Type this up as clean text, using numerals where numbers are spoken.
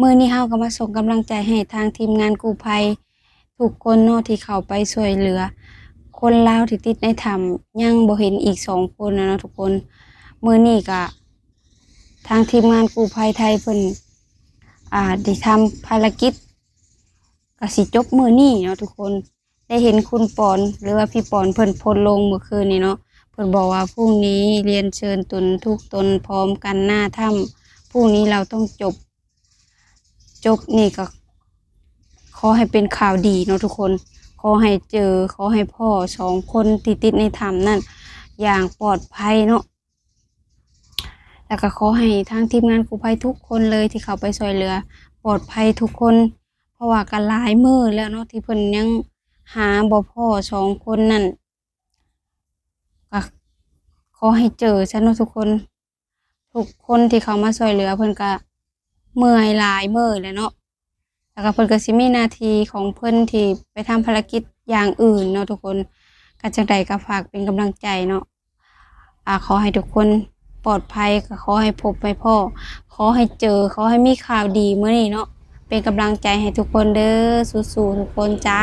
มื้อนี้เฮาก็มาส่งกำลังใจให้ทางทีมงานกู้ภัยทุกคนเนาะที่เข้าไปช่วยเหลือคนลาวที่ติดในถ้ำยังบ่เห็นอีก2 คนเนาะทุกคนมื้อนี้ก็ทางทีมงานกู้ภัยไทยเพิ่นได้ทำภารกิจก็สิจบมื้อนี้เนาะทุกคนได้เห็นคุณปอนหรือว่าพี่ปอนเพิ่นโพสต์ลงเมื่อคืนนี้เนาะเพิ่นบอกว่าพรุ่งนี้เรียนเชิญตนทุกตนพร้อมกันหน้าถ้ำพรุ่งนี้เราต้องจบนี่ก็ขอให้เป็นข่าวดีเนาะทุกคนขอให้เจอขอให้พ่อ2 คนที่ติดในถ้ำนั่นอย่างปลอดภัยเนาะแล้วก็ขอให้ทางทีมงานกู้ภัยทุกคนเลยที่เข้าไปช่วยเหลือปลอดภัยทุกคนเพราะว่าก็หลายมื้อแล้วเนาะที่เพิ่นยังหาบ่พ้อ2 คนนั่นก็ขอให้เจอซะเนาะทุกคนที่เขามาช่วยเหลือเพิ่นก็เมื่อยหลายมื้อแหล้วเนาะ แล้วก็เพิ่นก็สิมีหน้าที่ของเพิ่นที่ไปทำภารกิจอย่างอื่นเนาะทุกคนก็จั่งใดก็ฝากเป็นกำลังใจเนาะขอให้ทุกคนปลอดภัยก็ขอให้พบให้พ้อขอให้เจอขอให้มีข่าวดีมื้อนี้เนาะเป็นกำลังใจให้ทุกคนเด้อสู้ๆทุกคนจ้า